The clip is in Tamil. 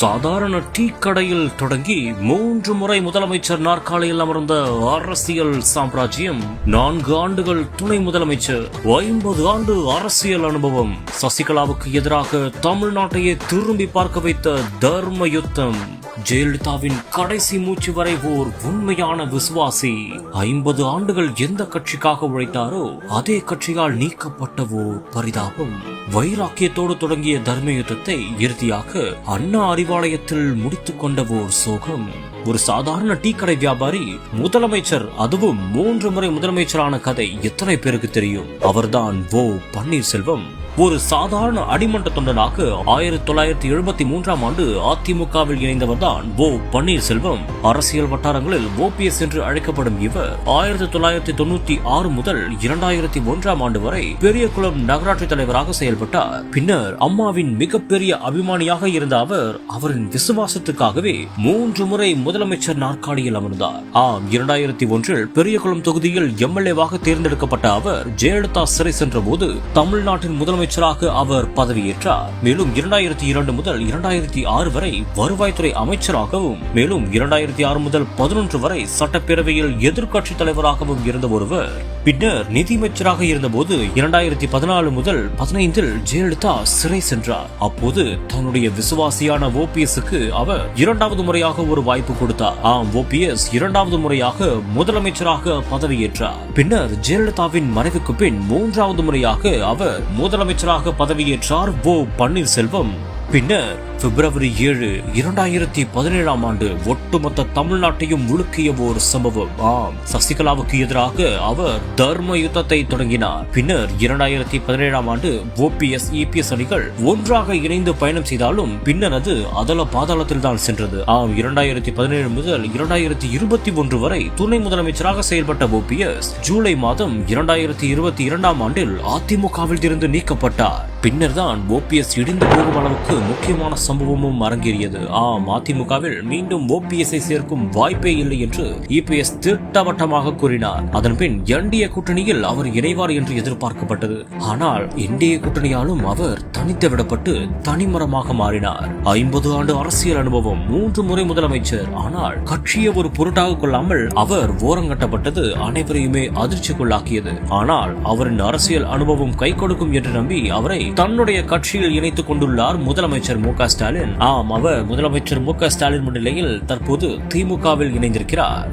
சாதாரண டீ கடையில் தொடங்கி 3 முறை முதலமைச்சர் நாற்காலியில் அமர்ந்த அரசியல் சாம்ராஜ்யம், 4 ஆண்டுகள் துணை முதலமைச்சர், 50 ஆண்டு அரசியல் அனுபவம், சசிகலாவுக்கு எதிராக தமிழ்நாட்டையே திரும்பி பார்க்க வைத்த தர்ம யுத்தம், ஜெயலலிதாவின் கடைசி மூச்சு வரை ஓர் உண்மையான விசுவாசி, 50 ஆண்டுகள் எந்த கட்சிக்காக உழைத்தாரோ அதே கட்சியால் நீக்கப்பட்ட ஓர் பரிதாபம், வைராக்கியத்தோடு தொடங்கிய தர்ம யுத்தத்தை இறுதியாக அண்ணா அறிவாலயத்தில் முடித்துக் கொண்ட ஓர் சோகம். ஒரு சாதாரண டீ கடை வியாபாரி முதலமைச்சர், அதுவும் 3 முறை முதலமைச்சரான கதை எத்தனை பேருக்கு தெரியும்? அவர்தான் ஓ பன்னீர்செல்வம். ஒரு சாதாரண அடிமன்ற தொண்டனாக 1973ஆம் ஆண்டு அதிமுகவில் இணைந்தவர் தான் ஓ பன்னீர்செல்வம். அரசியல் வட்டாரங்களில் ஓபிஎஸ் என்று அழைக்கப்படும் இவர் 1996 முதல் 2001ஆம் ஆண்டு வரை பெரியகுளம் நகராட்சி தலைவராக செயல்பட்டார். பின்னர் அம்மாவின் மிகப்பெரிய அபிமானியாக இருந்த அவர் அவரின் விசுவாசத்துக்காகவே 3 முறை முதலமைச்சர் நாற்காலியில் அமர்ந்தார். 2001இல் பெரியகுளம் தொகுதியில் எம்எல்ஏவாக தேர்ந்தெடுக்கப்பட்ட அவர் ஜெயலலிதா சிறை சென்ற போது தமிழ்நாட்டின் முதலமைச்சராக அவர் பதவியேற்றார். மேலும் 2002 முதல் 2006 வரை வருவாய்த்துறை அமைச்சராகவும், மேலும் 2006 முதல் 11 வரை சட்டப்பேரவையில் எதிர்க்கட்சி தலைவராகவும் இருந்த ஒருவர். பின்னர் நிதியமைச்சராக இருந்தபோது 2014 முதல் 15இல் ஜெயலலிதா சிறை சென்றார். அப்போது தன்னுடைய விசுவாசியான ஓபிஎஸ்க்கு அவர் 2வது முறையாக ஒரு வாய்ப்பு கொடுத்தார். ஓபிஎஸ் 2வது முறையாக முதலமைச்சராக பதவியேற்றார். பின்னர் ஜெயலலிதாவின் மறைவுக்கு பின் 3வது முறையாக அவர் முதலமைச்சராக பதவியேற்றார் ஓ பன்னீர்செல்வம். பின்னர் பிப்ரவரி 7, 2017ஆம் ஆண்டு ஒட்டுமொத்த தமிழ்நாட்டையும் முழுக்கிய ஒரு சம்பவம். சசிகலாவுக்கு எதிராக அவர் தர்ம யுத்தத்தை தொடங்கினார். பின்னர் 2017ஆம் ஆண்டு ஓபிஎஸ் இபிஎஸ் அணிகள் ஒன்றாக இணைந்து பயணம் செய்தாலும் பின்னர் அது அதல பாதாளத்தில் தான் சென்றது. 2017 முதல் 2021 வரை துணை முதலமைச்சராக செயல்பட்ட ஓபிஎஸ் ஜூலை மாதம் 2022ஆம் ஆண்டில் அதிமுகவில் இருந்து நீக்கப்பட்டார். பின்னர் தான் ஓபிஎஸ் இடிந்து போகும் அளவுக்கு முக்கியமான சம்பவமும் அரங்கேறியது. அதிமுகவில் மீண்டும் ஓபிஎஸ்ஐ சேர்க்கும் வாய்ப்பே இல்லை என்று இபிஎஸ் திட்டவட்டமாக கூறினார். அதன்பின் என்டிஏ கூட்டணியில் அவர் இணைவார் என்று எதிர்பார்க்கப்பட்டது. ஆனால் என்டிஏ கூட்டணியாலும் அவர் தனித்து விடப்பட்டு தனிமரமாக மாறினார். 50 ஆண்டு அரசியல் அனுபவம், 3 முறை முதலமைச்சர், ஆனால் கட்சியை ஒரு பொருட்டாக கொள்ளாமல் அவர் ஓரங்கட்டப்பட்டது அனைவரையுமே அதிர்ச்சிக்குள்ளாக்கியது. ஆனால் அவரின் அரசியல் அனுபவம் கை கொடுக்கும் என்று நம்பி அவரை தன்னுடைய கட்சியில் இணைத்துக் கொண்டுள்ளார் முதலமைச்சர் மு.க. ஸ்டாலின். அவர் முதலமைச்சர் மு.க. ஸ்டாலின் முன்னிலையில் தற்போது திமுகவில் இணைந்திருக்கிறார்.